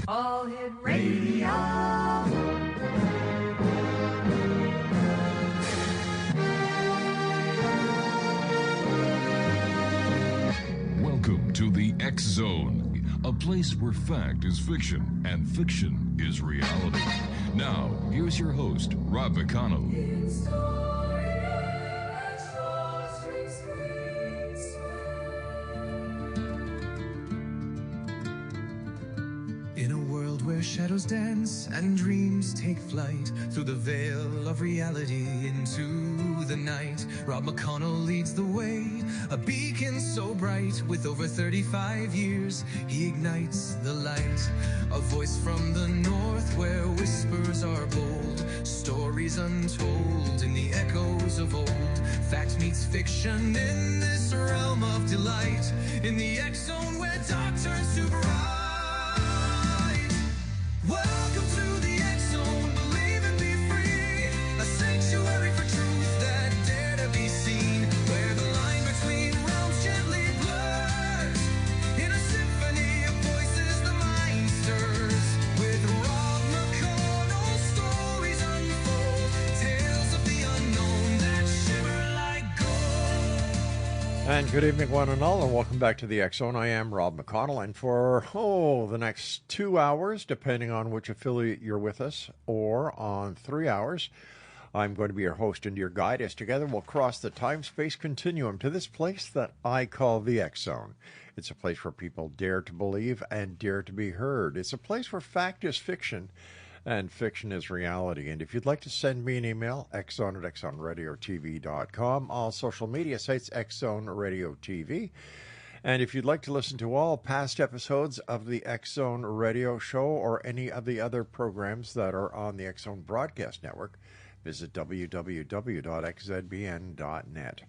All Hit Radio. Welcome to the X Zone, a place where fact is fiction and fiction is reality. Now, here's your host, Rob McConnell. In a world where shadows dance and dreams take flight through the veil of reality into the night, Rob McConnell leads the way, a beacon so bright. With over 35 years, he ignites the light. A voice from the north where whispers are bold, stories untold in the echoes of old. Fact meets fiction in this realm of delight, in the X Zone where dark turns to bright. Welcome to the X Zone, believe and be free, a sanctuary for truth that dare to be seen, where the line between realms gently blurs, in a symphony of voices the mind stirs, with Rob McConnell stories unfold, tales of the unknown that shimmer like gold. And good evening, one and all, and welcome back to the X Zone. I am Rob McConnell, and for the next 2 hours, depending on which affiliate you're with us, or on 3 hours, I'm going to be your host and your guide as together we'll cross the time-space continuum to this place that I call the X Zone. It's a place where people dare to believe and dare to be heard. It's a place where fact is fiction and fiction is reality. And if you'd like to send me an email, xzone@xzoneradiotv.com. All social media sites, Xzone Radio TV. And if you'd like to listen to all past episodes of the X Zone Radio Show or any of the other programs that are on the X Zone Broadcast Network, visit www.xzbn.net.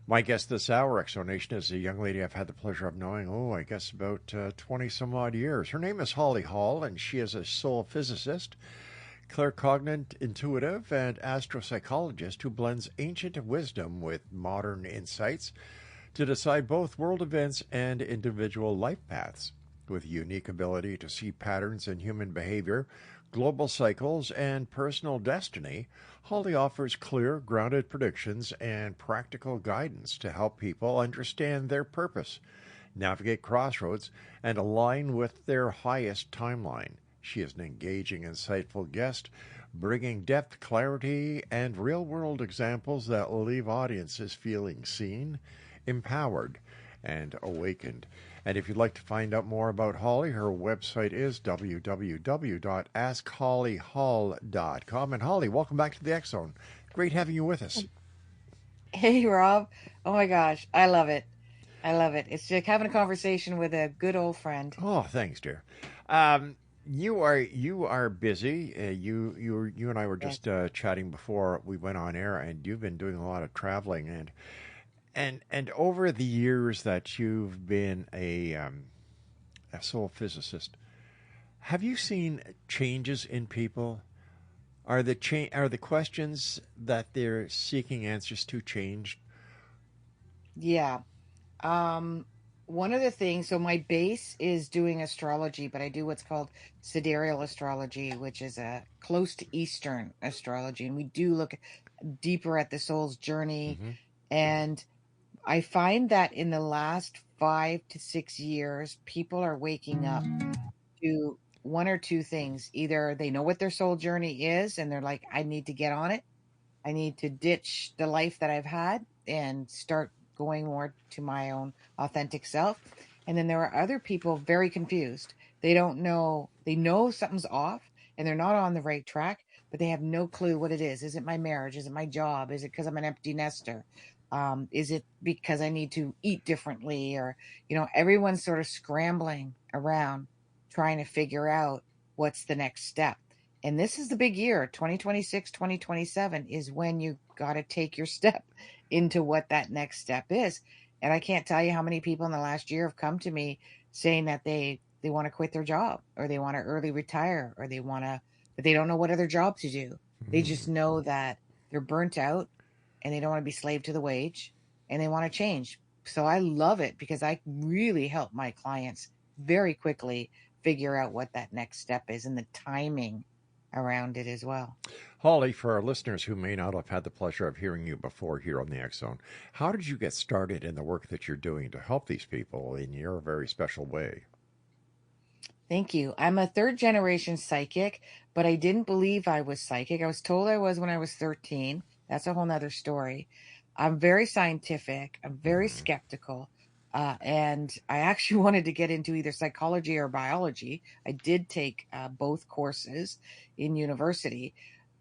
My guest this hour, X Zone Nation, is a young lady I've had the pleasure of knowing, I guess about 20-some-odd years. Her name is Holly Hall, and she is a soul physicist, claircognate intuitive, and astropsychologist who blends ancient wisdom with modern insights to decide both world events and individual life paths. With a unique ability to see patterns in human behavior, global cycles, and personal destiny, Holly offers clear, grounded predictions and practical guidance to help people understand their purpose, navigate crossroads, and align with their highest timeline. She is an engaging, insightful guest, bringing depth, clarity, and real-world examples that leave audiences feeling seen, empowered, and awakened. And if you'd like to find out more about Holly, her website is www.askhollyhall.com. And Holly, welcome back to the X Zone. Great having you with us. Hey, Rob. Oh my gosh, I love it. I love it. It's like having a conversation with a good old friend. Oh, thanks, dear. You are busy. You and I were just chatting before we went on air, and you've been doing a lot of traveling and over the years that you've been a soul physicist, have you seen changes in people? Are the questions that they're seeking answers to changed? Yeah. One of the things, so my base is doing astrology, but I do what's called sidereal astrology, which is a close to Eastern astrology. And we do look deeper at the soul's journey. Mm-hmm. And I find that in the last 5 to 6 years, people are waking up to one or two things. Either they know what their soul journey is and they're like, I need to get on it. I need to ditch the life that I've had and start going more to my own authentic self. And then there are other people very confused. They don't know, they know something's off and they're not on the right track, but they have no clue what it is. Is it my marriage? Is it my job? Is it because I'm an empty nester? Is it because I need to eat differently? Or, everyone's sort of scrambling around trying to figure out what's the next step. And this is the big year, 2026, 2027 is when you got to take your step into what that next step is. And I can't tell you how many people in the last year have come to me saying that they want to quit their job, or they want to early retire, or but they don't know what other job to do. They just know that they're burnt out and they don't want to be slave to the wage and they want to change. So I love it because I really help my clients very quickly figure out what that next step is and the timing around it as well. Holly, for our listeners who may not have had the pleasure of hearing you before here on the X Zone, how did you get started in the work that you're doing to help these people in your very special way? Thank you. I'm a third generation psychic, but I didn't believe I was psychic. I was told I was when I was 13. That's a whole nother story. I'm very scientific. I'm very Mhm. skeptical. And I actually wanted to get into either psychology or biology. I did take both courses in university.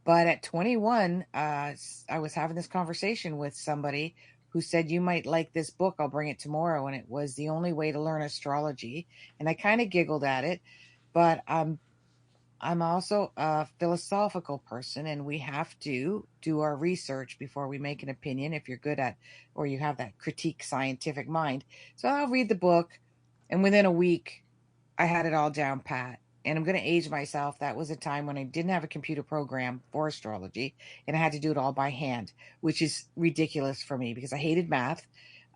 But at 21, I was having this conversation with somebody who said, "You might like this book. I'll bring it tomorrow." And it was The Only Way to Learn Astrology. And I kind of giggled at it, but I'm also a philosophical person, and we have to do our research before we make an opinion if you're good at, or you have that critique scientific mind. So I'll read the book, and within a week, I had it all down pat. And I'm going to age myself. That was a time when I didn't have a computer program for astrology, and I had to do it all by hand, which is ridiculous for me because I hated math.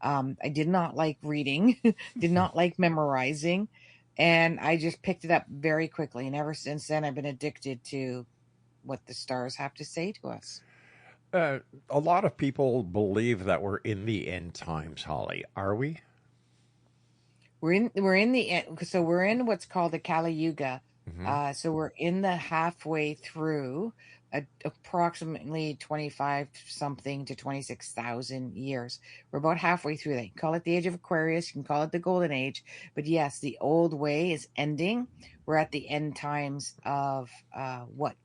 I did not like reading, did not like memorizing, and I just picked it up very quickly. And ever since then, I've been addicted to what the stars have to say to us. Uh, a lot of people believe that we're in the end times, Holly. Are we? We're in the so we're in what's called the Kali Yuga. Hmm. So we're in the halfway through, approximately 25 something to 26,000 years. We're about halfway through that. You can call it the age of Aquarius, you can call it the golden age, but yes, the old way is ending. We're at the end times of what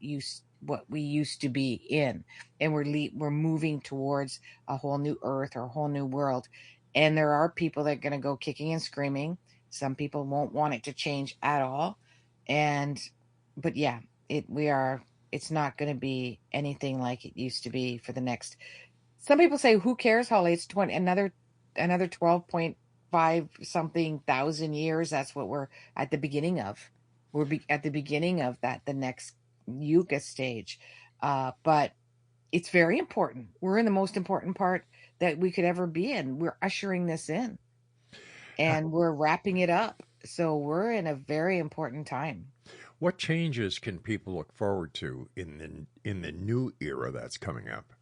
we used to be in, and we're moving towards a whole new earth or a whole new world. And there are people that are going to go kicking and screaming. Some people won't want it to change at all. And, but yeah, it's not going to be anything like it used to be for the next. Some people say, who cares, Holly? It's 20, another 12.5 something thousand years. That's what we're at the beginning of. At the beginning of that, the next Yuga stage. But it's very important. We're in the most important part that we could ever be in. We're ushering this in and we're wrapping it up. So we're in a very important time. What changes can people look forward to in the new era that's coming up?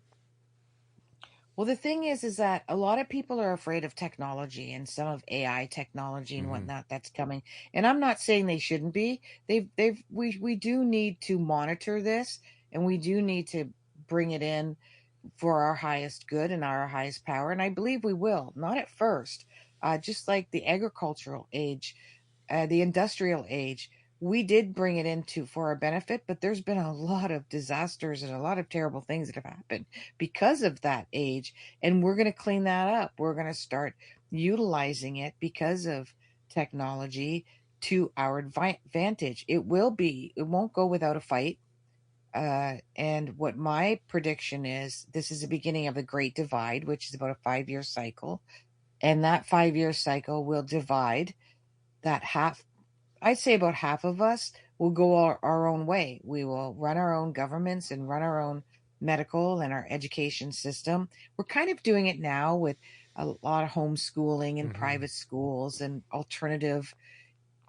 Well, the thing is that a lot of people are afraid of technology and some of AI technology and Hmm. whatnot that's coming. And I'm not saying they shouldn't be. We do need to monitor this, and we do need to bring it in for our highest good and our highest power. And I believe we will, not at first, just like the agricultural age, the industrial age. We did bring it into for our benefit, but there's been a lot of disasters and a lot of terrible things that have happened because of that age. And we're going to clean that up. We're going to start utilizing it because of technology to our advantage. It won't go without a fight. And what my prediction is, this is the beginning of the Great Divide, which is about a 5 year cycle. And that 5 year cycle will divide that half. I'd say about half of us will go our own way. We will run our own governments and run our own medical and our education system. We're kind of doing it now with a lot of homeschooling and Hmm. private schools and alternative,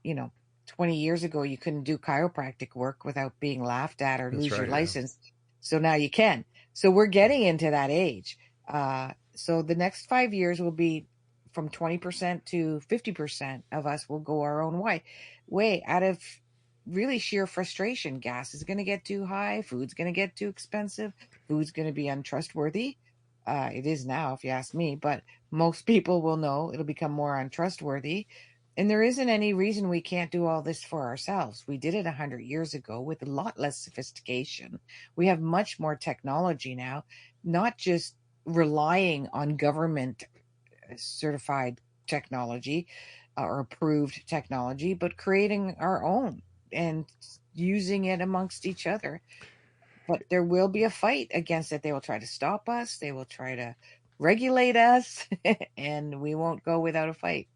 you know, 20 years ago, you couldn't do chiropractic work without being laughed at or That's lose your right. Yeah. license. So now you can. So we're getting into that age. So the next 5 years will be from 20% to 50% of us will go our own way out of really sheer frustration. Gas is going to get too high. Food's going to get too expensive. Food's going to be untrustworthy. It is now, if you ask me, but most people will know it'll become more untrustworthy. And there isn't any reason we can't do all this for ourselves. We did it 100 years ago with a lot less sophistication. We have much more technology now, not just relying on government certified technology or approved technology, but creating our own and using it amongst each other. But there will be a fight against it. They will try to stop us, they will try to regulate us, and we won't go without a fight.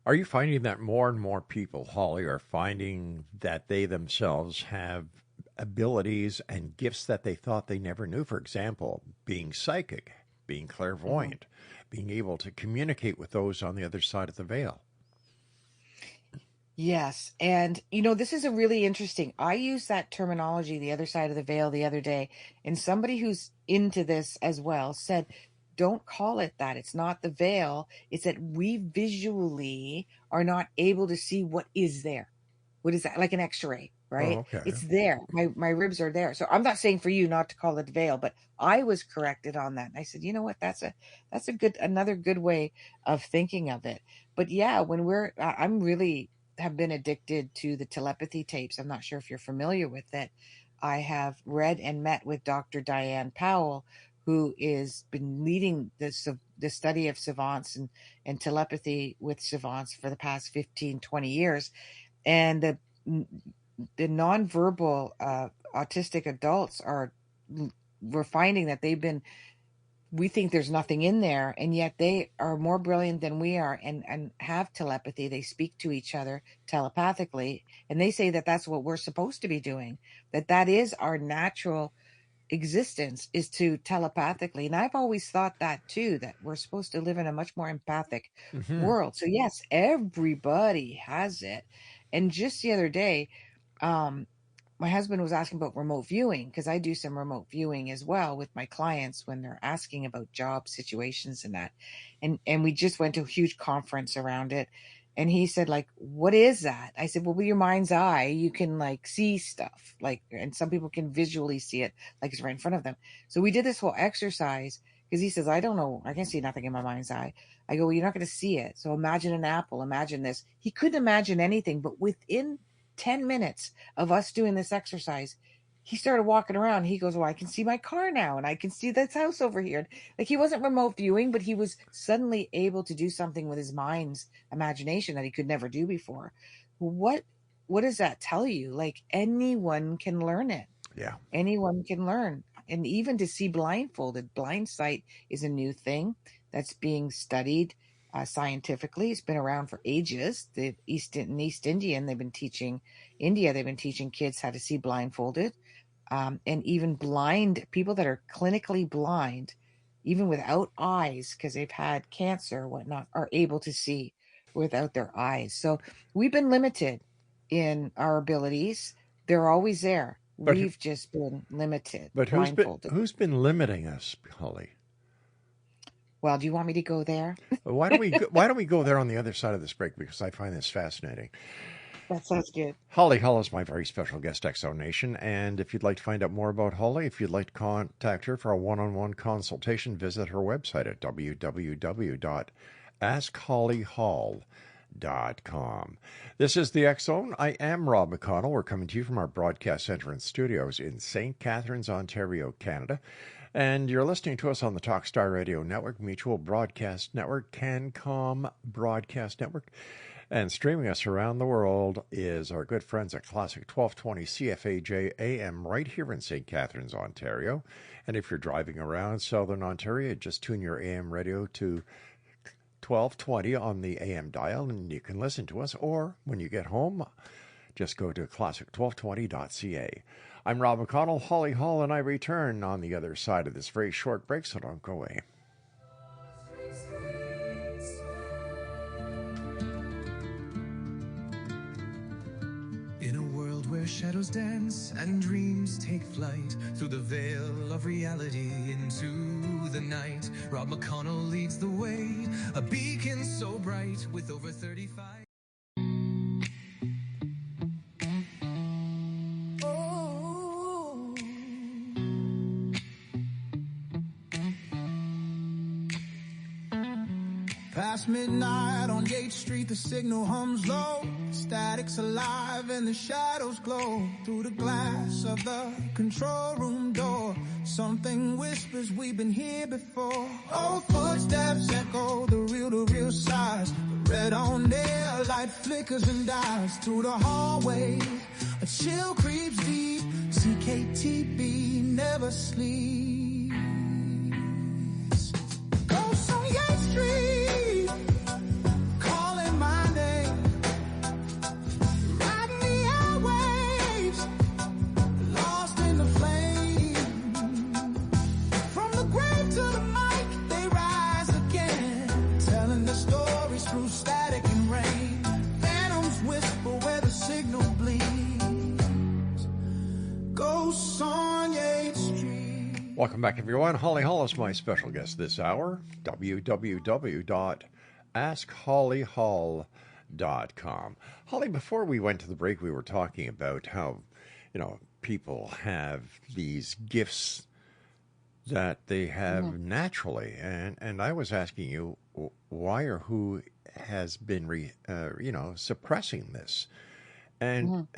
Are you finding that more and more people, Holly, are finding that they themselves have abilities and gifts that they thought they never knew? For example, being psychic, being Mhm. clairvoyant, being able to communicate with those on the other side of the veil. Yes. And, you know, this is a really interesting. I used that terminology, the other side of the veil, the other day, and somebody who's into this as well said, don't call it that. It's not the veil. It's that we visually are not able to see what is there. What is that? Like an x-ray, Oh, right? okay. It's there. My ribs are there. So I'm not saying for you not to call it veil, but I was corrected on that. And I said, you know what? That's a good, another good way of thinking of it. But yeah, when I'm really have been addicted to the telepathy tapes. I'm not sure if you're familiar with it. I have read and met with Dr. Diane Powell, who is been leading the study of savants and telepathy with savants for the past 15, 20 years. And the nonverbal autistic adults we're finding that we think there's nothing in there, and yet they are more brilliant than we are and have telepathy. They speak to each other telepathically, and they say that that's what we're supposed to be doing, that is our natural existence, is to telepathically. And I've always thought that too, that we're supposed to live in a much more empathic Hmm. world. So yes, everybody has it. And just the other day, um my husband was asking about remote viewing, because I do some remote viewing as well with my clients when they're asking about job situations and that. And we just went to a huge conference around it. And he said, like, what is that? I said, well, with your mind's eye, you can like see stuff, like, and some people can visually see it like it's right in front of them. So we did this whole exercise because he says, I don't know, I can see nothing in my mind's eye. I go, well, you're not going to see it. So imagine an apple, imagine this. He couldn't imagine anything, but within 10 minutes of us doing this exercise, he started walking around. He goes, well, I can see my car now, and I can see this house over here. Like, he wasn't remote viewing, but he was suddenly able to do something with his mind's imagination that he could never do before. What does that tell you? Like, anyone can learn it. Yeah. Anyone can learn. And even to see blindfolded, blind sight is a new thing that's being studied scientifically. It's been around for ages. In East Indian, India, they've been teaching kids how to see blindfolded. And even blind people that are clinically blind, even without eyes, because they've had cancer or whatnot, are able to see without their eyes. So we've been limited in our abilities. They're always there. But We've just been limited, but blindfolded. who's been limiting us, Holly? Well, do you want me to go there? Why don't we go there on the other side of this break, because I find this fascinating. That sounds good. Holly Hull is my very special guest, Exo Nation. And if you'd like to find out more about Holly, if you'd like to contact her for a one-on-one consultation, visit her website at www.askhollyhall.com. This is the X Zone. I am Rob McConnell. We're coming to you from our broadcast center and studios in St. Catharines, Ontario, Canada. And you're listening to us on the Talkstar Radio Network, Mutual Broadcast Network, CanCom Broadcast Network. And streaming us around the world is our good friends at Classic 1220 CFAJ AM right here in St. Catharines, Ontario. And if you're driving around Southern Ontario, just tune your AM radio to 1220 on the AM dial and you can listen to us. Or when you get home, just go to classic1220.ca. I'm Rob McConnell, Holly Hall, and I return on the other side of this very short break, so don't go away. In a world where shadows dance and dreams take flight through the veil of reality into the night, Rob McConnell leads the way, a beacon so bright with over 35. Past midnight on Yates Street, the signal hums low. Static's alive and the shadows glow. Through the glass of the control room door, something whispers, we've been here before. Old footsteps echo the real size. The red on air, light flickers and dies. Through the hallway, a chill creeps deep. CKTB never sleeps. Ghosts on Yates Street. Through static and rain, phantoms whisper Welcome back, everyone. Holly Hall is my special guest this hour. www.askhollyhall.com. Holly, before we went to the break, we were talking about how, people have these gifts that they have naturally, and I was asking you why or who has been suppressing this, and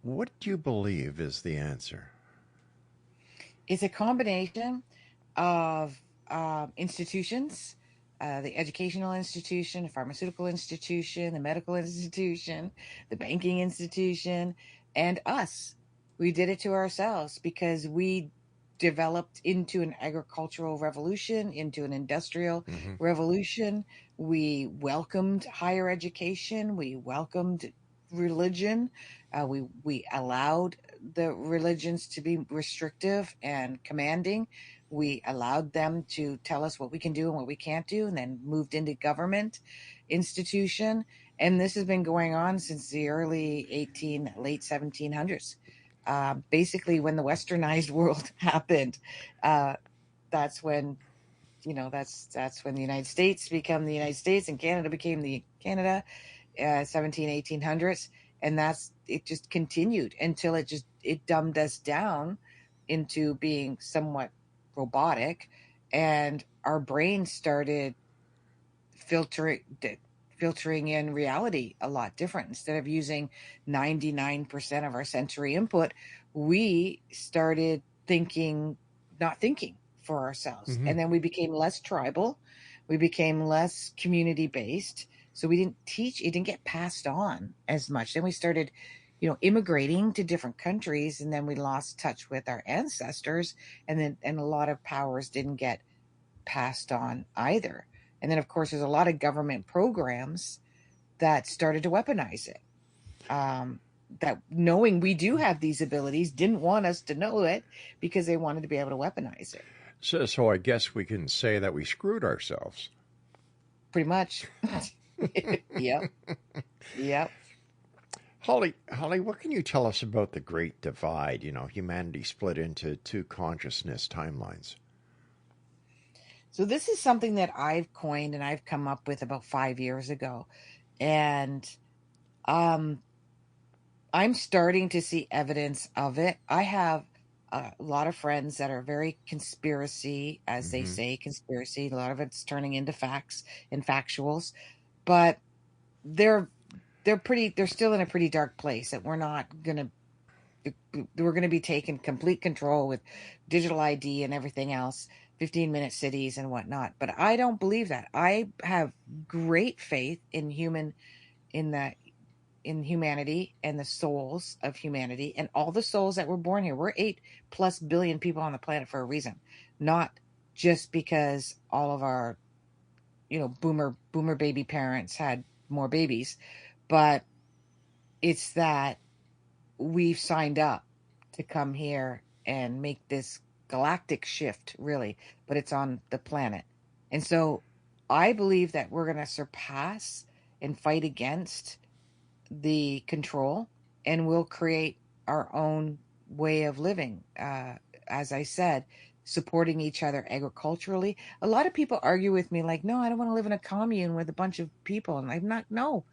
what do you believe is the answer? It's a combination of institutions, the educational institution, the pharmaceutical institution, the medical institution, the banking institution, and us. We did it to ourselves because we developed into an agricultural revolution, into an industrial revolution. We welcomed higher education. We welcomed religion. We allowed the religions to be restrictive and commanding. We allowed them to tell us what we can do and what we can't do, and then moved into government institution. And this has been going on since the late 1700s. Basically, when the westernized world happened, that's when that's when the United States became the United States and Canada became the Canada, 1800s, and it just continued until it dumbed us down into being somewhat robotic, and our brains started filtering in reality a lot different. Instead of using 99% of our sensory input, we started not thinking for ourselves. And then we became less tribal, we became less community based. So it didn't get passed on as much. Then we started, immigrating to different countries, and then we lost touch with our ancestors, and a lot of powers didn't get passed on either. And then, of course, there's a lot of government programs that started to weaponize it. That, knowing we do have these abilities, didn't want us to know it because they wanted to be able to weaponize it. So I guess we can say that we screwed ourselves. Pretty much. Yep. Holly, what can you tell us about the Great Divide? Humanity split into two consciousness timelines. So this is something that I've coined and I've come up with about 5 years ago. And I'm starting to see evidence of it. I have a lot of friends that are very conspiracy, as they say, conspiracy. A lot of it's turning into facts and factuals, but they're still in a pretty dark place that we're going to be taking complete control with digital ID and everything else, 15-minute cities and whatnot. But I don't believe that. I have great faith in humanity and the souls of humanity and all the souls that were born here. We're 8+ billion people on the planet for a reason, not just because all of our, boomer baby parents had more babies, but it's that we've signed up to come here and make this galactic shift, really, but it's on the planet. And so I believe that we're going to surpass and fight against the control, and we'll create our own way of living. As I said, supporting each other agriculturally. A lot of people argue with me like, no, I don't want to live in a commune with a bunch of people. And I'm not, no.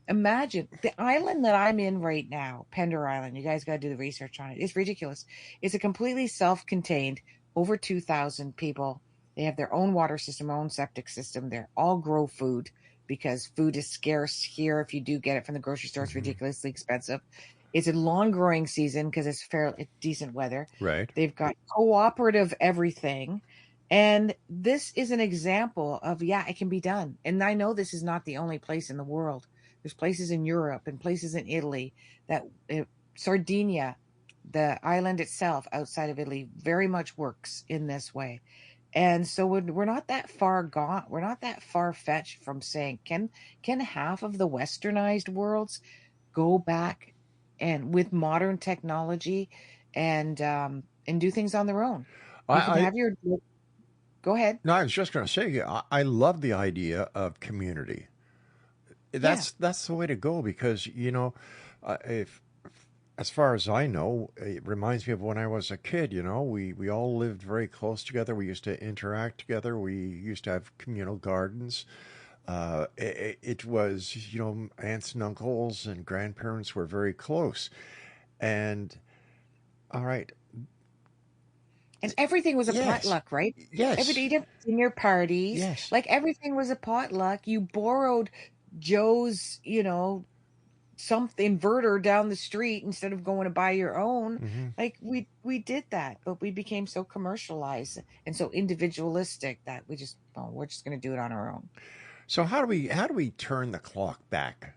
Imagine the island that I'm in right now, Pender Island. You guys got to do the research on it. It's ridiculous. It's a completely self-contained, over 2,000 people. They have their own water system, own septic system. They all grow food because food is scarce here. If you do get it from the grocery store, it's ridiculously expensive. It's a long growing season because it's decent weather. Right. They've got cooperative everything. And this is an example of, it can be done. And I know this is not the only place in the world. There's places in Europe and places in Italy Sardinia, the island itself outside of Italy, very much works in this way. And so we're not that far gone. We're not that far fetched from saying, can half of the westernized worlds go back and with modern technology and do things on their own? You can have your. Go ahead. No, I was just going to say, I love the idea of community. That's the way to go because, if As far as I know, it reminds me of when I was a kid. We all lived very close together. We used to interact together. We used to have communal gardens. It was, aunts and uncles and grandparents were very close. And all right, And everything was a yes, potluck, right? yes, Everything, you'd have dinner parties. yes. Like everything was a potluck. You borrowed Joe's, some inverter down the street instead of going to buy your own. Hmm. Like we did that, but we became so commercialized and so individualistic that we're just going to do it on our own. So how do we turn the clock back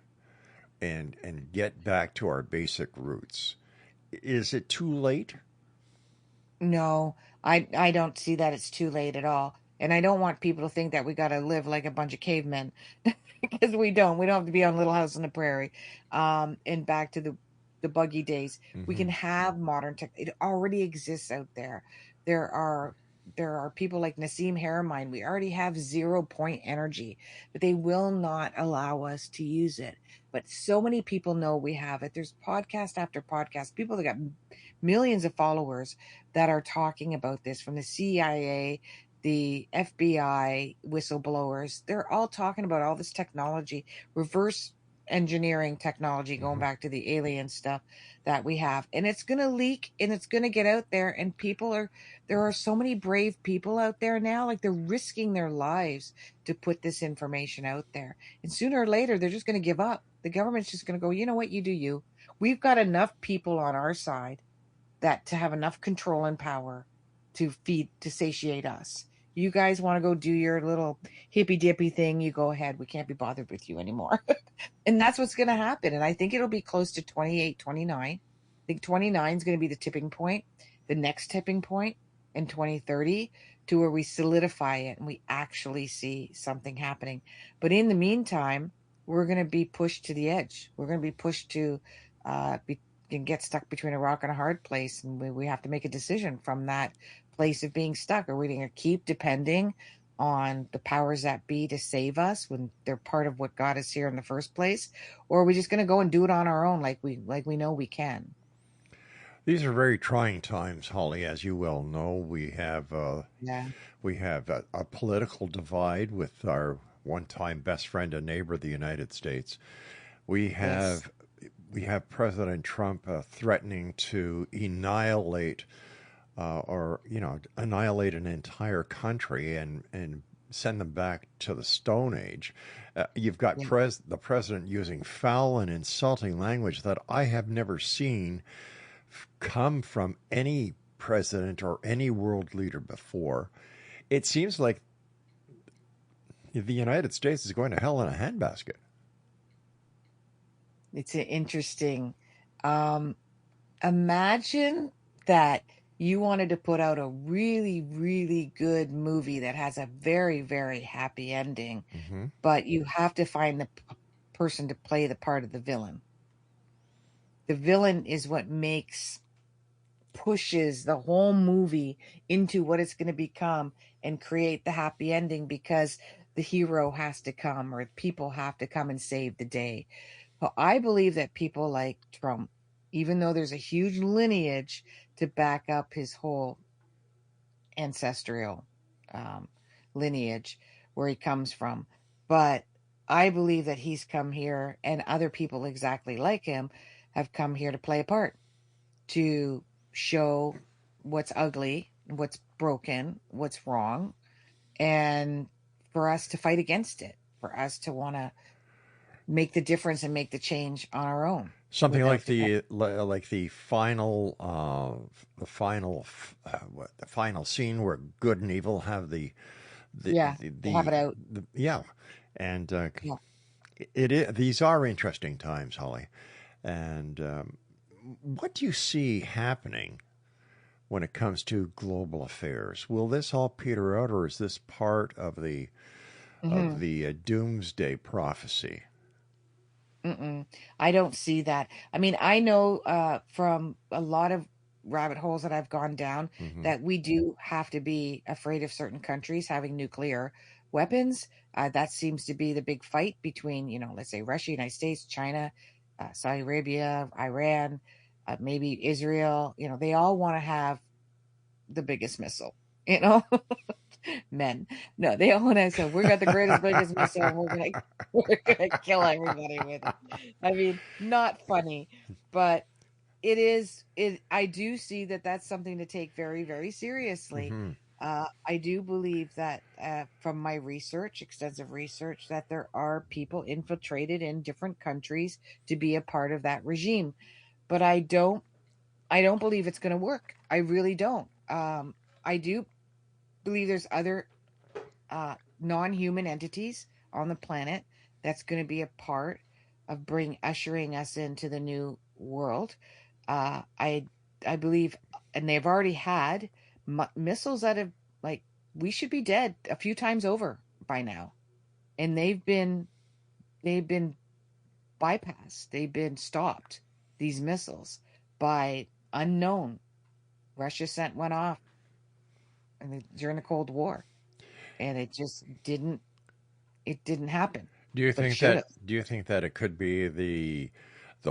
and get back to our basic roots? Is it too late? No, I don't see that it's too late at all. And I don't want people to think that we got to live like a bunch of cavemen because we don't. We don't have to be on Little House on the Prairie. And back to the buggy days. We Hmm. can have modern tech. It already exists out there. There are there are people like Nassim Haramein. We already have 0 point energy, but they will not allow us to use it. But so many people know we have it. There's podcast after podcast. People that got millions of followers that are talking about this, from the CIA, the FBI, whistleblowers. They're all talking about all this technology, reverse engineering technology, going Hmm. back to the alien stuff that we have. And it's going to leak and it's going to get out there. And there are so many brave people out there now, like they're risking their lives to put this information out there. And sooner or later, they're just going to give up. The government's just going to go, you know what, you do you. We've got enough people on our side that to have enough control and power to satiate us. You guys want to go do your little hippy dippy thing, you go ahead. We can't be bothered with you anymore. And that's what's going to happen. And I think it'll be close to 28, 29. I think 29 is going to be the tipping point, the next tipping point in 2030, to where we solidify it and we actually see something happening. But in the meantime, we're going to be pushed to the edge. We're going to be pushed to be can get stuck between a rock and a hard place, and we have to make a decision from that place of being stuck. Are we going to keep depending on the powers that be to save us when they're part of what got us here in the first place, or are we just going to go and do it on our own, like we know we can? These are very trying times, Holly. As you well know, Yeah. we have a political divide with our one-time best friend and neighbor, the United States. We Yes. have we have President Trump threatening to annihilate an entire country and send them back to the Stone Age. You've got Yeah. the president using foul and insulting language that I have never seen come from any president or any world leader before. It seems like the United States is going to hell in a handbasket. It's an interesting. Um, Imagine that you wanted to put out a really, really good movie that has a very, very happy ending, Hmm. but you have to find the person to play the part of the villain. The villain is what pushes the whole movie into what it's going to become and create the happy ending, because the hero has to come, or people have to come and save the day. Well, I believe that people like Trump, even though there's a huge lineage to back up his whole ancestral um, lineage where he comes from, but I believe that he's come here, and other people exactly like him have come here to play a part, to show what's ugly, what's broken, what's wrong, and for us to fight against it, for us to want to make the difference and make the change on our own Something like without depending. the final the final scene where good and evil have Yeah, to have it out. yeah, and Yeah. these are interesting times, Holly. And what do you see happening when it comes to global affairs? Will this all peter out, or is this part of the Hmm. doomsday prophecy? Mm-mm. I don't see that. I mean, I know from a lot of rabbit holes that I've gone down Hmm. that we do have to be afraid of certain countries having nuclear weapons. That seems to be the big fight between, let's say Russia, United States, China, Saudi Arabia, Iran. maybe Israel, they all want to have the biggest missile, you know. Men, no, they all want to say we got the greatest biggest missile and we're gonna kill everybody with it. I mean, not funny, but I do see that that's something to take very, very seriously. Hmm. I do believe that from my research, extensive research, that there are people infiltrated in different countries to be a part of that regime, but I don't believe it's going to work. I really don't. I do believe there's other non-human entities on the planet that's going to be a part of ushering us into the new world. I believe, and they've already had missiles that have, like, we should be dead a few times over by now, and they've been bypassed. They've been stopped. These missiles by unknown. Russia sent one off during the Cold War, and it just didn't. It didn't happen. Do you But it think should that have. it could be the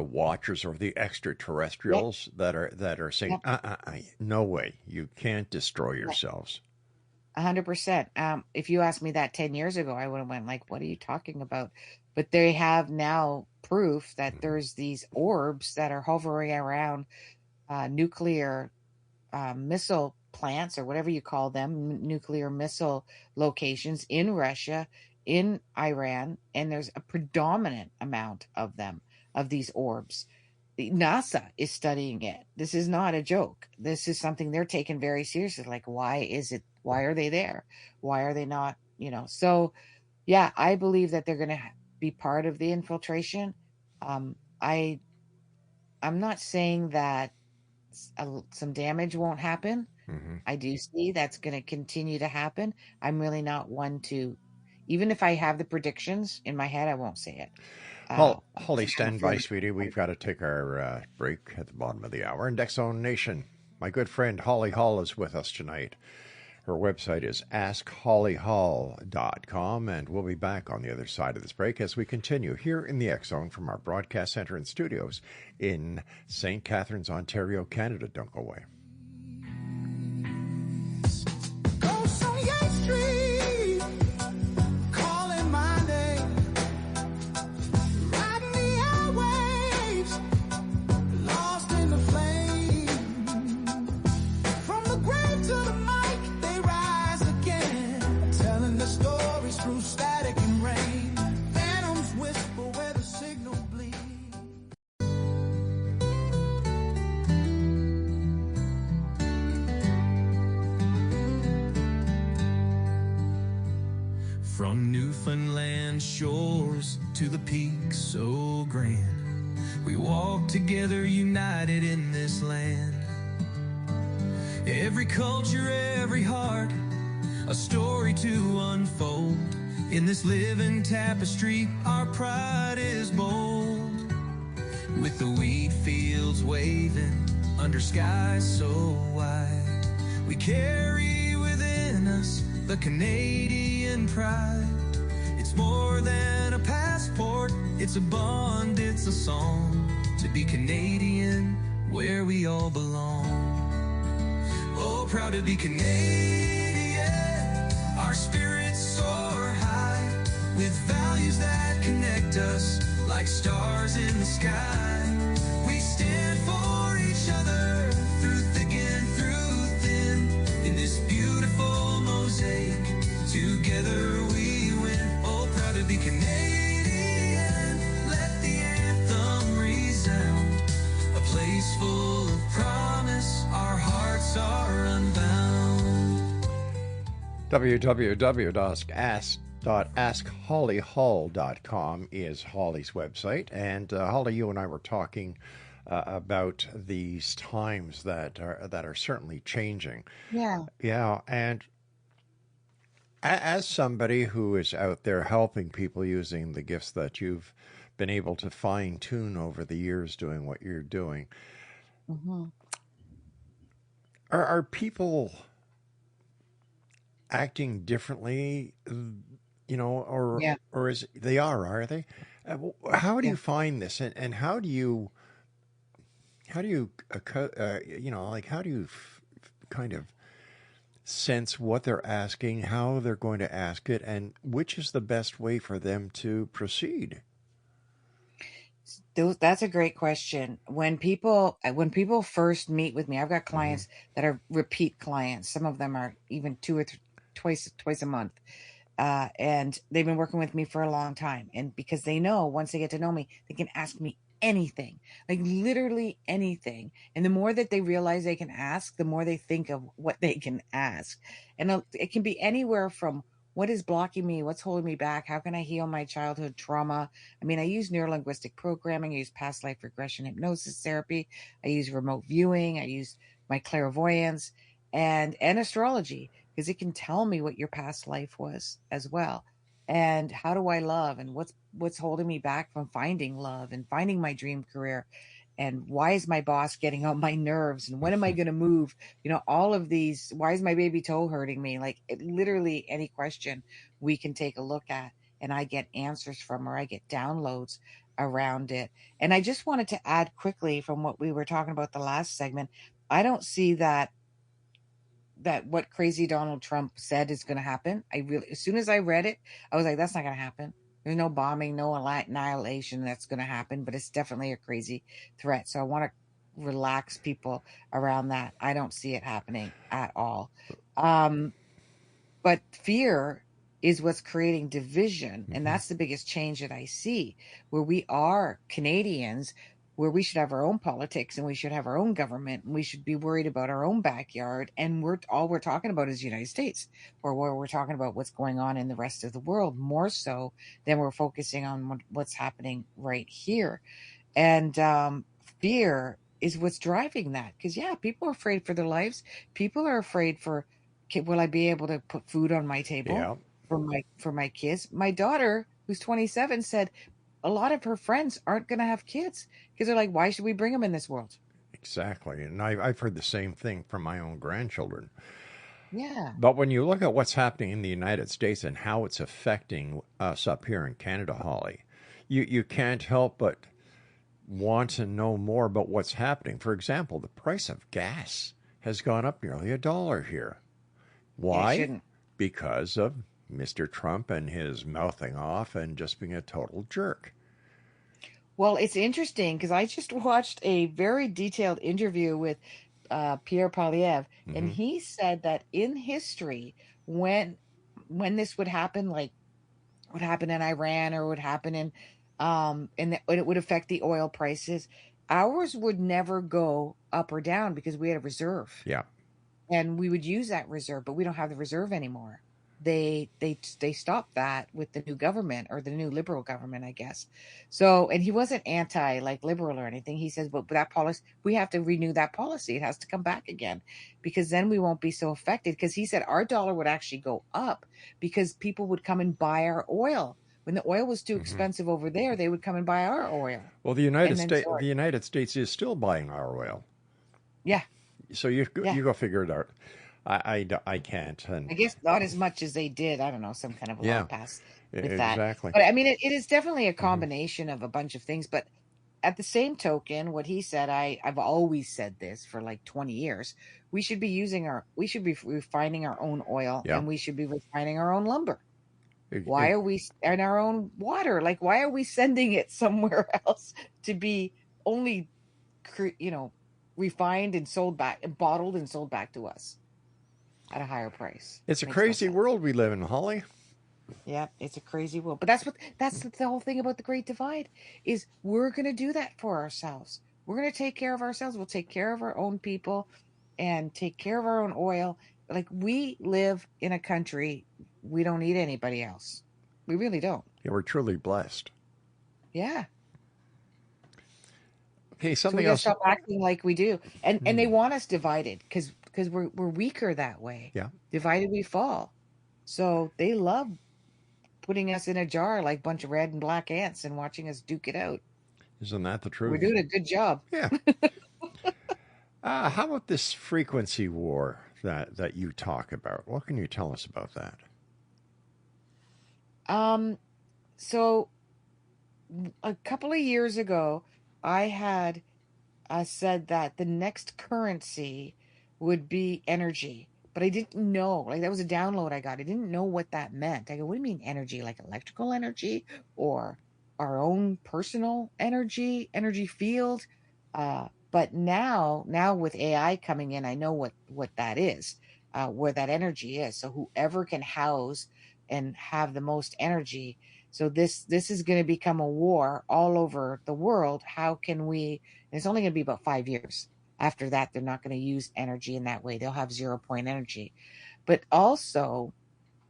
watchers or the Yep. extraterrestrials that are saying, Yep. no way, you can't destroy Yep. yourselves. 100%. If you asked me that 10 years ago, I would have went like, what are you talking about? But they have now proof that there's these orbs that are hovering around nuclear missile plants, or whatever you call them, nuclear missile locations in Russia, in Iran, and there's a predominant amount of them, of these orbs. NASA is studying it. This is not a joke. This is something they're taking very seriously. Like, why are they there? Why are they not, So, yeah, I believe that they're going to be part of the infiltration. Um, I, I'm not saying that some damage won't happen. Hmm. I do see that's going to continue to happen. I'm really not one to, even if I have the predictions in my head, I won't say it. Holly, I have a stand by, feeling. sweetie. We've got to take our break at the bottom of the hour. And X Zone Nation, my good friend Holly Hall is with us tonight. Her website is askhollyhall.com, and we'll be back on the other side of this break as we continue here in the X Zone from our broadcast center and studios in St. Catharines, Ontario, Canada. Don't go away. Ghosts on Yate Street, calling my name, riding the airwaves, lost in the flame. From the grave to the mic, they rise again, telling the stories through static and rain. Phantoms whisper where the signal bleeds. From Newfoundland shores to the peaks so grand, we walk together united in this land. Every culture, every heart, a story to unfold. In this living tapestry, our pride is bold. With the wheat fields waving under skies so wide, we carry within us the Canadian pride. It's more than a passport, it's a bond, it's a song. To be Canadian, where we all belong. Oh, proud to be Canadian, our spirits soar high, with values that connect us like stars in the sky. We stand for each other through thick and through thin, in this beautiful mosaic, together we win. Oh, proud to be Canadian, let the anthem resound, a place full of promise, our hearts are unbound. www.ask.askhollyhall.com is Holly's website. And Holly, you and I were talking about these times that are certainly changing. Yeah. Yeah, and as somebody who is out there helping people using the gifts that you've been able to fine tune over the years doing what you're doing, Hmm. are people acting differently, Yeah. or is they are they? How do Yeah. you find this, and how do you How do you, like how do you kind of sense what they're asking, how they're going to ask it, and which is the best way for them to proceed? That's a great question. When people first meet with me, I've got Hmm. clients that are repeat clients. Some of them are even twice a month, and they've been working with me for a long time. And because they know once they get to know me, they can ask me anything, like literally anything. And the more that they realize they can ask, the more they think of what they can ask. And it can be anywhere from what is blocking me, what's holding me back, how can I heal my childhood trauma. I mean, I use neurolinguistic programming, I use past life regression hypnosis therapy, I use remote viewing, I use my clairvoyance and astrology because it can tell me what your past life was as well. And how do I love and what's holding me back from finding love and finding my dream career, and why is my boss getting on my nerves, and when am I going to move, all of these, why is my baby toe hurting me, like literally any question we can take a look at, and I get answers from, or I get downloads around it. And I just wanted to add quickly from what we were talking about the last segment, I don't see that what crazy Donald Trump said is going to happen. I really, as soon as I read it, I was like, that's not going to happen. There's no bombing, no annihilation that's going to happen, but it's definitely a crazy threat. So I want to relax people around that. I don't see it happening at all. Um, but fear is what's creating division. And Hmm. that's the biggest change that I see, where we are Canadians, where we should have our own politics and we should have our own government and we should be worried about our own backyard. And we're talking about is the United States, or where we're talking about what's going on in the rest of the world more so than we're focusing on what's happening right here. And fear is what's driving that. Because, yeah, people are afraid for their lives. People are afraid for, will I be able to put food on my table Yeah, for my kids? My daughter, who's 27, said a lot of her friends aren't going to have kids because they're like, why should we bring them in this world? exactly. And I've heard the same thing from my own grandchildren. Yeah. But when you look at what's happening in the United States and how it's affecting us up here in Canada, Holly, you can't help but want to know more about what's happening. For example, the price of gas has gone up nearly $1 here. Yeah, it Why? shouldn't. Because of Mr. Trump and his mouthing off and just being a total jerk. Well, it's interesting because I just watched a very detailed interview with Pierre Polyev, and Hmm. he said that in history, when when this would happen, like what happened in Iran or what happened and it would affect the oil prices, ours would never go up or down because we had a reserve Yeah. and we would use that reserve, but we don't have the reserve anymore. They stopped that with the new government, or the new liberal government, I guess. So, and he wasn't anti like liberal or anything. He says, but that policy, we have to renew that policy. It has to come back again because then we won't be so affected. Because he said our dollar would actually go up because people would come and buy our oil. When the oil was too Hmm. expensive over there, they would come and buy our oil. Well, And then so, The United States is still buying our oil, yeah, so yeah. you go figure it out. I can't, and I guess not as much as they did. I don't know, some kind of law yeah, passed with that. exactly. But I mean, it is definitely a Hmm. combination of a bunch of things. But at the same token, what he said, I've always said this for like 20 years. We should be refining our own oil, Yeah. and we should be refining our own lumber. It, Why it, are we and our own water? Like, why are we sending it somewhere else to be only, refined and sold back, bottled and sold back to us at a higher price? it's a Makes no crazy sense. world we live in, Holly. Yeah, it's a crazy world. But that's the whole thing about the Great Divide is we're going to do that for ourselves. We're going to take care of ourselves. We'll take care of our own people and take care of our own oil. Like, we live in a country, we don't need anybody else. We really don't. Yeah, we're truly blessed. Yeah. Okay, So we something got to else. stop acting like we do. And they Hmm. want us divided because we're weaker that way. Yeah, Divided we fall. So they love putting us in a jar like a bunch of red and black ants and watching us duke it out. isn't that the We're truth? doing a good job. Yeah. How about this frequency war that you talk about? What can you tell us about that? Um, so a couple of years ago, I had said that the next currency would be energy. But I didn't know. Like, that was a download I got. I didn't know what that meant. I go, what do you mean energy? Like electrical energy or our own personal energy field? But now with AI coming in, I know what that is, where that energy is. So whoever can house and have the most energy. So this is going to become a war all over the world. How can we? And it's only going to be about 5 years. After that, they're not going to use energy in that way. They'll have 0 point energy. But also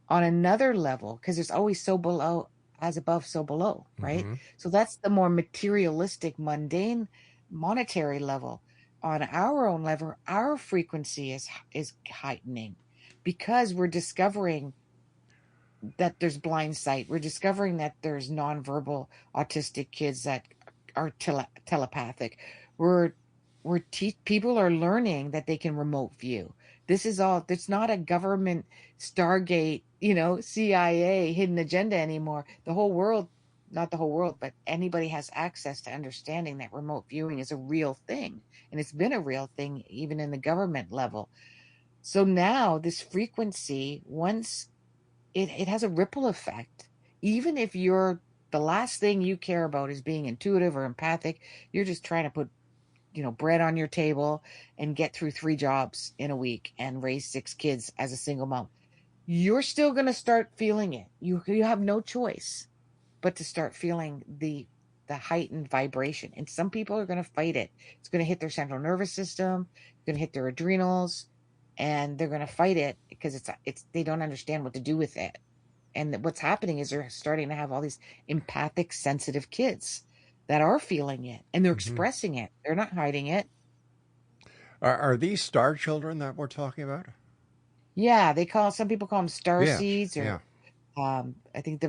on another level, because there's always so below, as above, so below, right? Mm-hmm. So that's the more materialistic, mundane, monetary level. On our own level, our frequency is heightening because we're discovering that there's blind sight. We're discovering that there's nonverbal autistic kids that are telepathic. We're people are learning that they can remote view. This is all. It's not a government Stargate, CIA hidden agenda anymore. The whole world, not the whole world, but anybody has access to understanding that remote viewing is a real thing, and it's been a real thing even in the government level. So now this frequency, once it has a ripple effect. Even if you're the last thing you care about is being intuitive or empathic, you're just trying to put, bread on your table and get through 3 jobs in a week and raise 6 kids as a single mom. You're still going to start feeling it. You have no choice but to start feeling the heightened vibration. And some people are going to fight it. It's going to hit their central nervous system, it's going to hit their adrenals, and they're going to fight it because they don't understand what to do with it. And what's happening is they're starting to have all these empathic, sensitive kids that are feeling it and they're Mm-hmm. expressing it. They're not hiding it. Are these star children that we're talking about? Yeah, some people call them star Yeah, seeds, yeah. or I think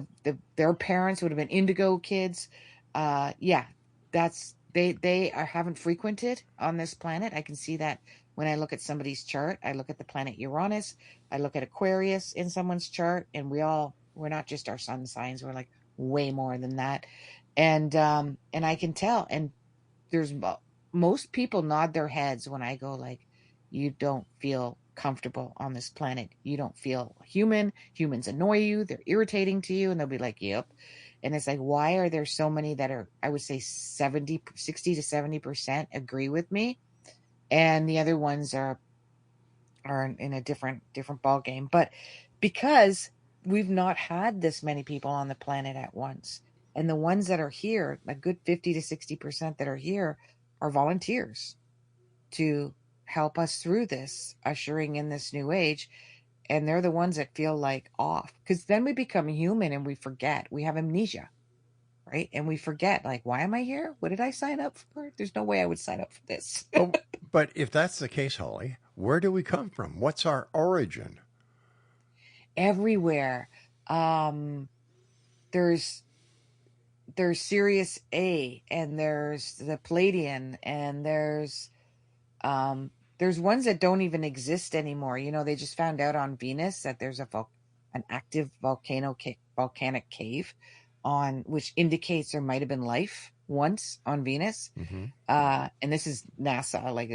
their parents would have been indigo kids. Yeah, haven't frequented on this planet. I can see that when I look at somebody's chart. I look at the planet Uranus. I look at Aquarius in someone's chart, and we're not just our sun signs. We're like way more than that. And I can tell. And there's most people nod their heads when I go like, you don't feel comfortable on this planet. You don't feel human. Humans annoy you. They're irritating to you. And they'll be like, yep. And it's like, why are there so many that are, I would say 60 to 70% agree with me. And the other ones are in a different ball game. But because we've not had this many people on the planet at once, and the ones that are here, a good 50 to 60% that are here, are volunteers to help us through this, ushering in this new age. And they're the ones that feel like off, because then we become human and we forget. We have amnesia, right? And we forget, like, why am I here? What did I sign up for? There's no way I would sign up for this. But if that's the case, Holly, where do we come from? What's our origin? Everywhere. There's Sirius A, and there's the Palladian, and there's ones that don't even exist anymore. They just found out on Venus that there's an active volcanic cave on, which indicates there might have been life once on Venus. Mm-hmm. And this is NASA, like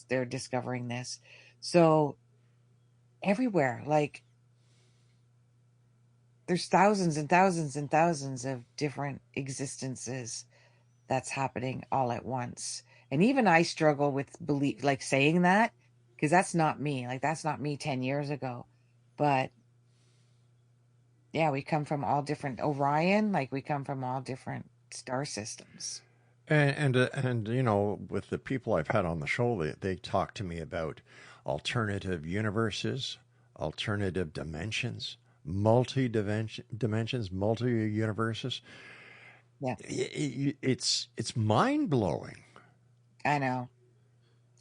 they're discovering this. So everywhere, like, there's thousands and thousands and thousands of different existences that's happening all at once. And even I struggle with belief, like saying that, because that's not me. Like, that's not me 10 years ago. But yeah, we come from all different Orion, like we come from all different star systems. And with the people I've had on the show, they talk to me about alternative universes, alternative dimensions, multi-dimensions, multi-universes. Yeah. It's mind-blowing. I know.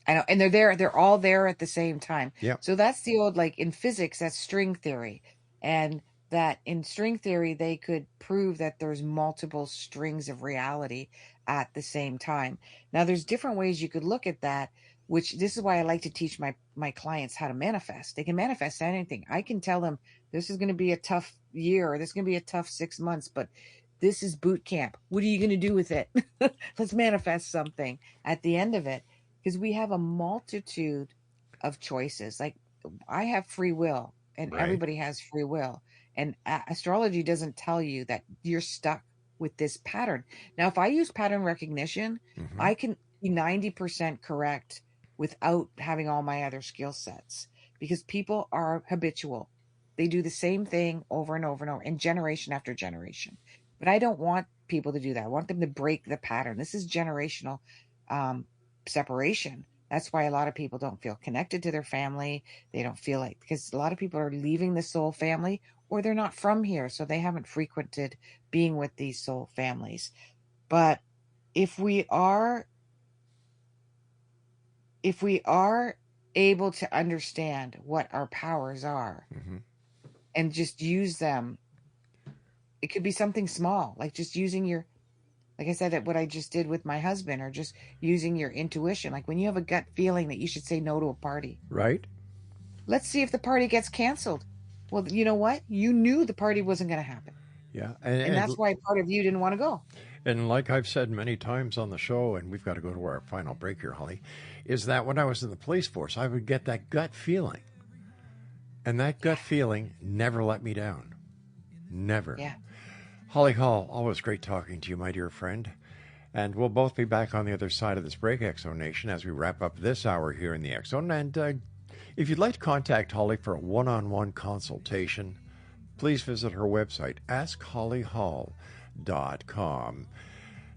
And they're all there at the same time. Yeah. So that's the old, like, in physics, that's string theory. And that in string theory, they could prove that there's multiple strings of reality at the same time. Now, there's different ways you could look at that, which this is why I like to teach my clients how to manifest. They can manifest anything. I can tell them this is going to be a tough year, or this is going to be a tough 6 months, but This is boot camp. What are you going to do with it? Let's manifest something at the end of it, because we have a multitude of choices. Like, I have free will, and Right. everybody has free will. And astrology doesn't tell you that you're stuck with this pattern. Now, if I use pattern recognition, Mm-hmm. I can be 90% correct without having all my other skill sets, because people are habitual. They do the same thing over and over and over, and generation after generation. But I don't want people to do that. I want them to break the pattern. This is generational um, separation. That's why a lot of people don't feel connected to their family. They don't feel like, because a lot of people are leaving the soul family, or they're not from here, so they haven't frequented being with these soul families. But if we are able to understand what our powers are Mm-hmm. and just use them, it could be something small, like just using your, like I said, that what I just did with my husband, or just using your intuition. Like when you have a gut feeling that you should say no to a party, Right. let's see if the party gets canceled. Well, you know what? You knew the party wasn't going to happen. Yeah. And that's why part of you didn't want to go. And like I've said many times on the show, and we've got to go to our final break here, Holly, is that when I was in the police force, I would get that gut feeling. And that gut feeling never let me down. Never. Yeah. Holly Hall, always great talking to you, my dear friend. And we'll both be back on the other side of this break, Exo Nation, as we wrap up this hour here in the Exo. And if you'd like to contact Holly for a one-on-one consultation, please visit her website, askhollyhall.com.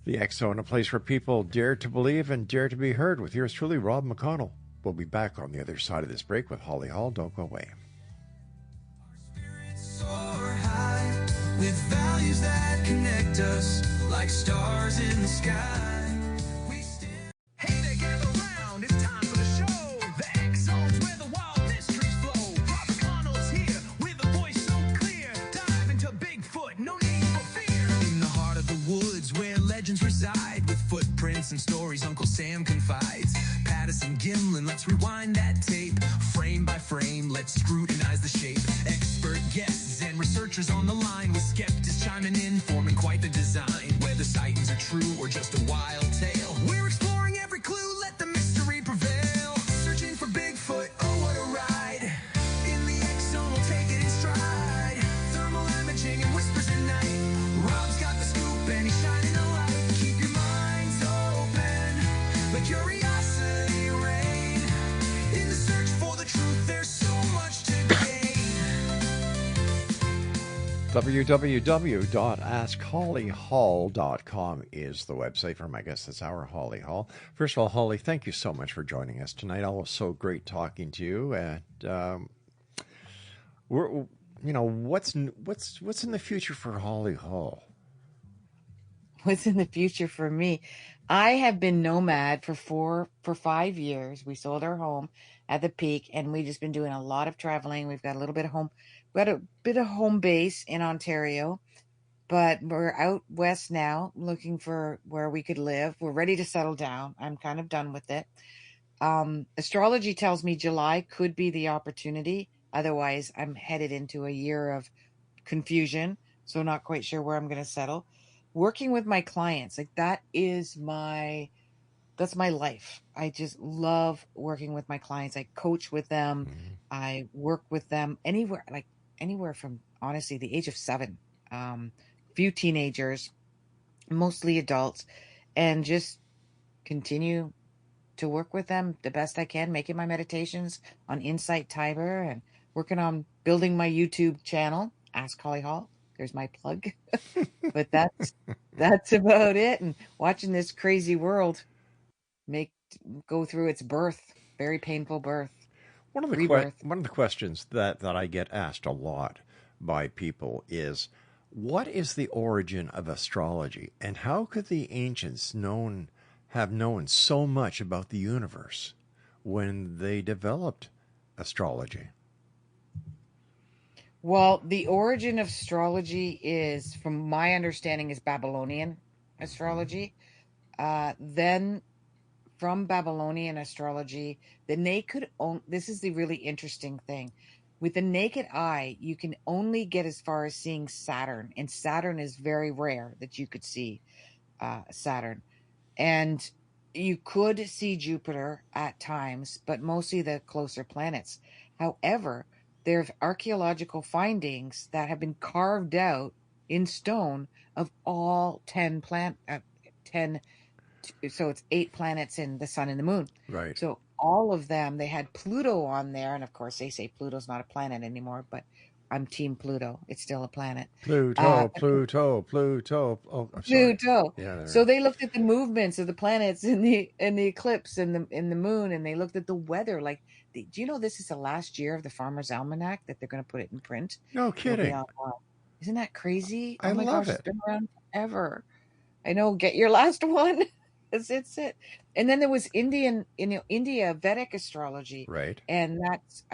The Exo, a place where people dare to believe and dare to be heard, with yours truly, Rob McConnell. We'll be back on the other side of this break with Holly Hall. Don't go away. Soar high with values that connect us like stars in the sky. We stand. Hey there, gather round. It's time for the show. The X-Zone's where the wild mysteries flow. Rob McConnell's here with a voice so clear. Dive into Bigfoot, no need for fear. In the heart of the woods where legends reside, with footprints and stories Uncle Sam confides. Patterson Gimlin, let's rewind that tape. Frame by frame, let's scrutinize the shape. Expert guests and researchers on the line, with skeptics chiming in, forming quite the design. Whether sightings are true or just a wild tale, we're exploring every clue, let the mystery prevail. Searching for Bigfoot, oh what a ride. In the X-Zone, we'll take it in stride. Thermal imaging and whispers at night. Rob's got the scoop and he's shining a light. Keep your minds open, let curiosity reign. In the search for the truth, there's so much to gain. www.askhollyhall.com is the website for my guest this hour, Holly Hall. First of all, Holly, thank you so much for joining us tonight. Always so great talking to you. And what's in the future for Holly Hall? What's in the future for me? I have been nomad for 5 years. We sold our home at the peak, and we've just been doing a lot of traveling. We've got a bit of home base in Ontario, but we're out west now looking for where we could live. We're ready to settle down. I'm kind of done with it. Astrology tells me July could be the opportunity. Otherwise, I'm headed into a year of confusion, so not quite sure where I'm going to settle. Working with my clients, like that's my life. I just love working with my clients. I coach with them. Mm-hmm. I work with them anywhere from, honestly, the age of 7. Few teenagers, mostly adults, and just continue to work with them the best I can, making my meditations on Insight Timer and working on building my YouTube channel, Ask Holly Hall. There's my plug. But that's about it. And watching this crazy world go through its birth, very painful birth. One of the questions that I get asked a lot by people is, what is the origin of astrology, and how could the ancients have known so much about the universe when they developed astrology? Well, the origin of astrology is, from my understanding, is Babylonian astrology. Then from Babylonian astrology, then they could own, this is the really interesting thing. with the naked eye, you can only get as far as seeing Saturn, and Saturn is very rare that you could see Saturn. And you could see Jupiter at times, but mostly the closer planets. However, there's archaeological findings that have been carved out in stone of all 10 10, so it's 8 planets and the sun and the moon. Right. So all of them, they had Pluto on there, and of course they say Pluto's not a planet anymore, but I'm team Pluto. It's still a planet. Pluto. Oh, I'm sorry. Pluto. Yeah. So they looked at the movements of the planets in the eclipse and the moon, and they looked at the weather. Like, do you know this is the last year of the Farmer's Almanac that they're going to put it in print? No It'll be kidding. online. Isn't that crazy? I Oh my love gosh, it's it. been around forever. I know. Get your last one. It's it. And then there was India Vedic astrology, Right. and that's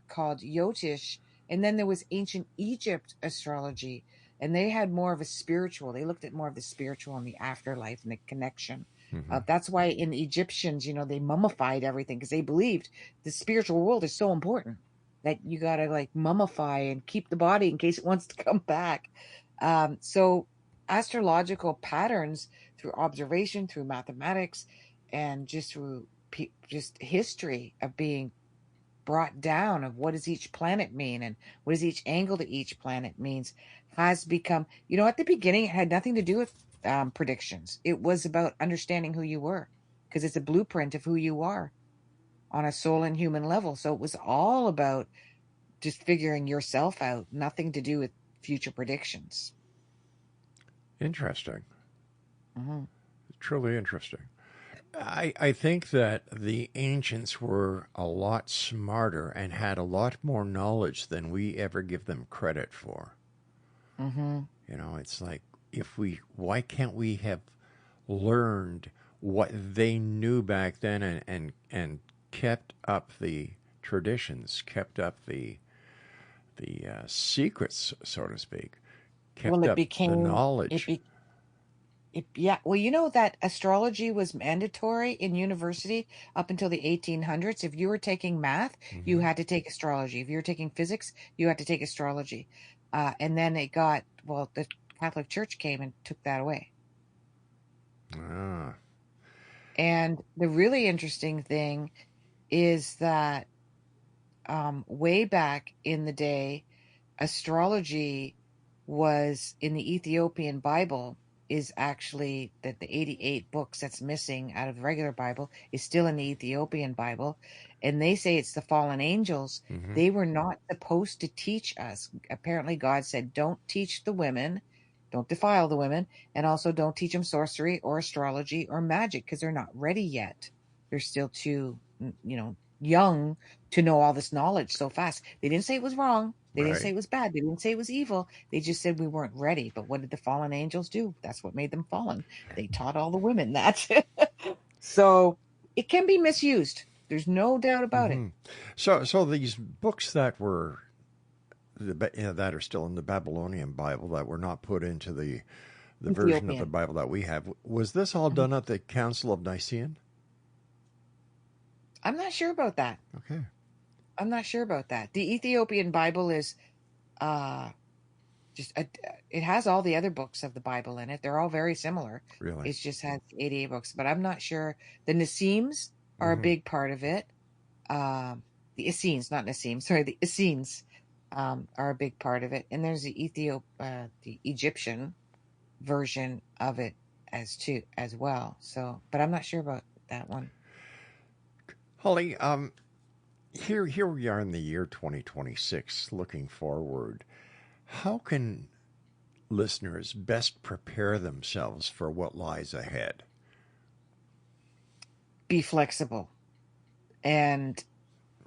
called Yotish. And then there was ancient Egypt astrology, and they had more of a spiritual. They looked at more of the spiritual and the afterlife and the connection. That's why in the Egyptians, they mummified everything because they believed the spiritual world is so important that you got to like mummify and keep the body in case it wants to come back. So astrological patterns through observation, through mathematics, and just through just history of being brought down of what does each planet mean and what does each angle to each planet means has become, at the beginning it had nothing to do with predictions. It was about understanding who you were, because it's a blueprint of who you are on a soul and human level. So it was all about just figuring yourself out, nothing to do with future predictions. Interesting. Mm-hmm. Truly interesting. I think that the ancients were a lot smarter and had a lot more knowledge than we ever give them credit for. Mm-hmm. It's like, why can't we have learned what they knew back then and kept up the traditions, kept up the secrets, so to speak, kept Well, it up became the knowledge. Yeah, well, that astrology was mandatory in university up until the 1800s. If you were taking math, you had to take astrology. If you were taking physics, you had to take astrology. And then the Catholic Church came and took that away. Ah. And the really interesting thing is that way back in the day, astrology was in the Ethiopian Bible is actually that the 88 books that's missing out of the regular Bible is still in the Ethiopian Bible. And they say it's the fallen angels. They were not supposed to teach us. Apparently God said, don't teach the women, don't defile the women, and also don't teach them sorcery or astrology or magic because they're not ready yet. They're still too, young to know all this knowledge so fast. They didn't say it was wrong. They didn't say it was bad. They didn't say it was evil. They just said we weren't ready. But what did the fallen angels do? That's what made them fallen. They taught all the women that. So it can be misused. There's no doubt about it. So these books that were that are still in the Babylonian Bible that were not put into the version of the Bible that we have, was this all done at the Council of Nicaea? I'm not sure about that. Okay. I'm not sure about that. The Ethiopian Bible is it has all the other books of the Bible in it. They're all very similar. Really? It just has 88 books, but I'm not sure. The Nassems are a big part of it. The Essenes, not Nassim, sorry, the Essenes are a big part of it. And there's the Egyptian version of it as well. So, but I'm not sure about that one. Holly, here we are in the year 2026, looking forward. How can listeners best prepare themselves for what lies ahead? Be flexible and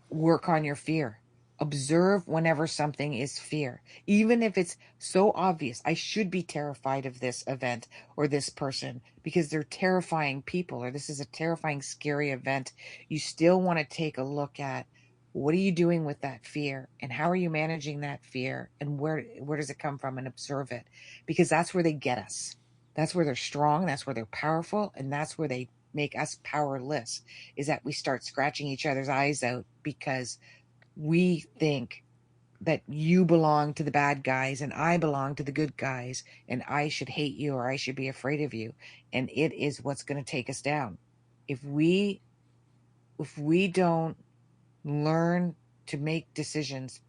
work on your fear. Observe whenever something is fear, even if it's so obvious. I should be terrified of this event or this person because they're terrifying people, or this is a terrifying, scary event. You still want to take a look at what are you doing with that fear and how are you managing that fear and where does it come from, and observe it, because that's where they get us. That's where they're strong. That's where they're powerful. And that's where they make us powerless, is that we start scratching each other's eyes out because we think that you belong to the bad guys and I belong to the good guys, and I should hate you or I should be afraid of you. And it is what's going to take us down. If we don't learn to make decisions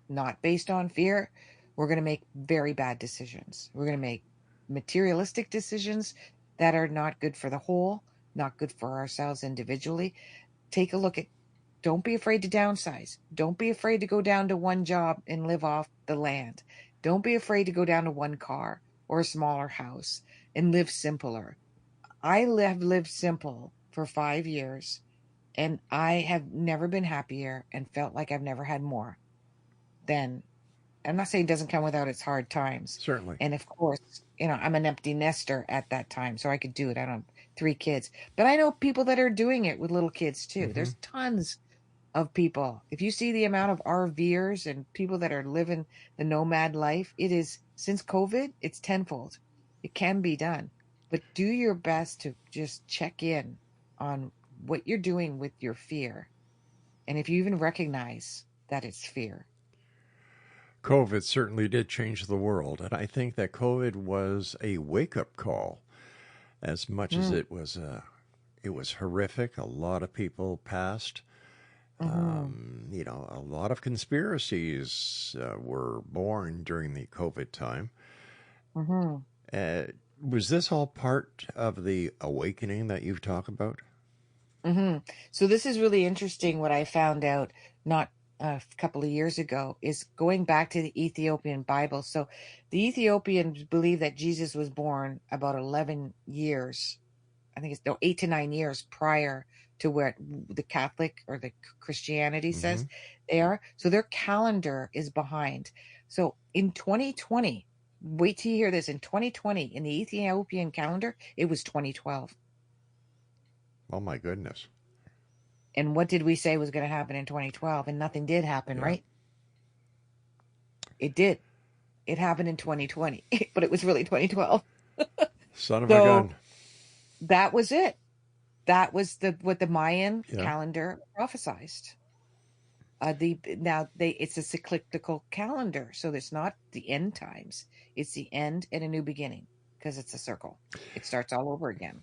not based on fear, we're going to make very bad decisions. We're going to make materialistic decisions that are not good for the whole, not good for ourselves individually. Take a look at, don't be afraid to downsize. Don't be afraid to go down to one job and live off the land. Don't be afraid to go down to one car or a smaller house and live simpler. I have lived simple for 5 years, and I have never been happier and felt like I've never had more than. I'm not saying it doesn't come without its hard times. Certainly. And of course, I'm an empty nester at that time, so I could do it. I don't have 3 kids. But I know people that are doing it with little kids too. There's tons of people. If you see the amount of RVers and people that are living the nomad life, it is, since COVID, it's tenfold. It can be done. But do your best to just check in on what you're doing with your fear. And if you even recognize that it's fear. COVID certainly did change the world, and I think that COVID was a wake-up call. As much as it was horrific, a lot of people passed. A lot of conspiracies were born during the COVID time. Was this all part of the awakening that you've talked about? So this is really interesting. What I found out not a couple of years ago is going back to the Ethiopian Bible. So the Ethiopians believe that Jesus was born about 11 years. I think it's 8 to 9 years prior to where the Catholic or the Christianity says they are. So their calendar is behind. So in 2020, wait till you hear this, in 2020, in the Ethiopian calendar, it was 2012. Oh, my goodness. And what did we say was going to happen in 2012? And nothing did happen, right? It did. It happened in 2020, but it was really 2012. Son of a gun. That was it. That was what the Mayan calendar prophesized. It's a cyclical calendar, so it's not the end times. It's the end and a new beginning, because it's a circle. It starts all over again.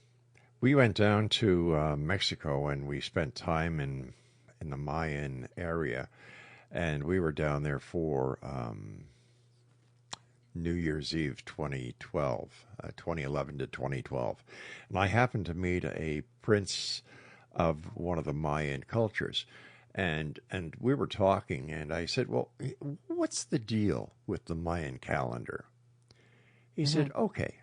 We went down to Mexico and we spent time in the Mayan area, and we were down there for New Year's Eve 2011 to 2012. And I happened to meet a prince of one of the Mayan cultures. And we were talking, and I said, well, what's the deal with the Mayan calendar? He said, okay,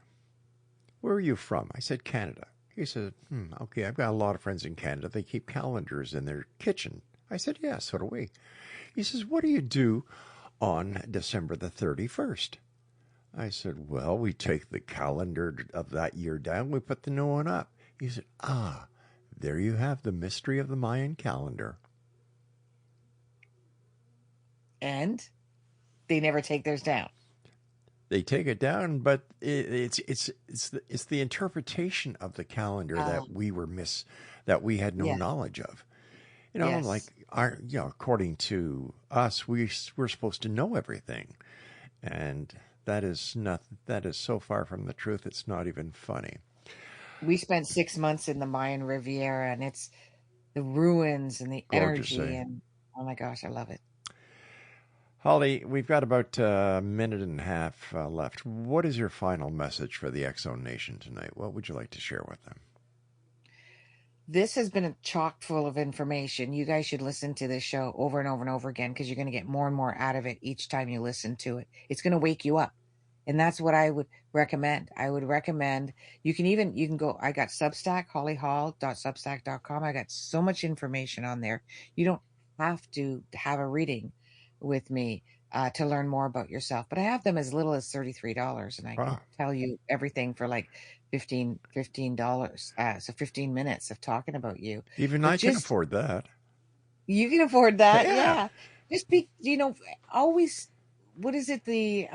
where are you from? I said, Canada. He said, okay, I've got a lot of friends in Canada. They keep calendars in their kitchen. I said, yeah, so do we. He says, what do you do on December the 31st? I said, well, we take the calendar of that year down, we put the new one up. He said, there you have the mystery of the Mayan calendar. And they never take theirs down. They take it down, but it's the interpretation of the calendar that we had no knowledge of. According to us, we're supposed to know everything, and that is so far from the truth. It's not even funny. We spent 6 months in the Mayan Riviera, and it's the ruins and the Gorgeous, energy, and oh my gosh, I love it. Holly, we've got about a minute and a half left. What is your final message for the X-Zone Nation tonight? What would you like to share with them? This has been chock full of information. You guys should listen to this show over and over and over again, because you're going to get more and more out of it each time you listen to it. It's going to wake you up. And that's what I would recommend. I would recommend, you can go, I got Substack, hollyhall.substack.com. I got so much information on there. You don't have to have a reading with me to learn more about yourself, but I have them as little as $33, and I can tell you everything for like $15. So 15 minutes of talking about you. Even I can afford that. You can afford that. Yeah. Just be, always, what is it? The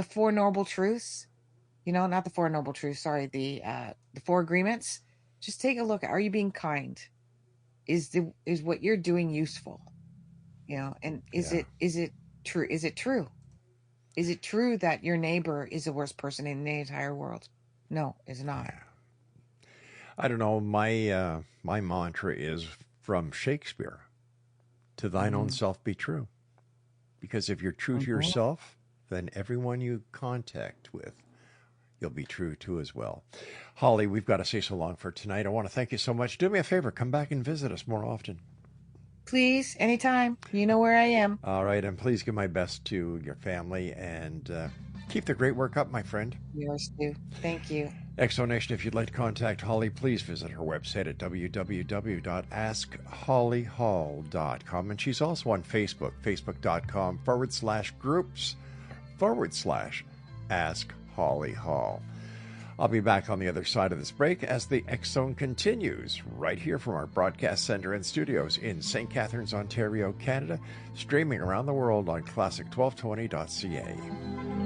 4 Noble Truths, not the 4 Noble Truths. Sorry. The 4 Agreements. Just take a look. Are you being kind? Is what you're doing useful? And Yeah. is it true? Is it true? Is it true that your neighbor is the worst person in the entire world? No, it's not. I don't know. My mantra is from Shakespeare: "To thine own Mm, self be true." Because if you're true to mhm. yourself, then everyone you contact with, you'll be true to as well. Holly, we've got to say so long for tonight. I want to thank you so much. Do me a favor, come back and visit us more often. Please, anytime. You know where I am. All right, and please give my best to your family and keep the great work up, my friend. Yours too. Thank you. Exonation, if you'd like to contact Holly, please visit her website at www.askhollyhall.com. And she's also on Facebook, facebook.com/groups/Ask Holly Hall. I'll be back on the other side of this break as the X Zone continues, right here from our broadcast center and studios in St. Catharines, Ontario, Canada, streaming around the world on classic1220.ca.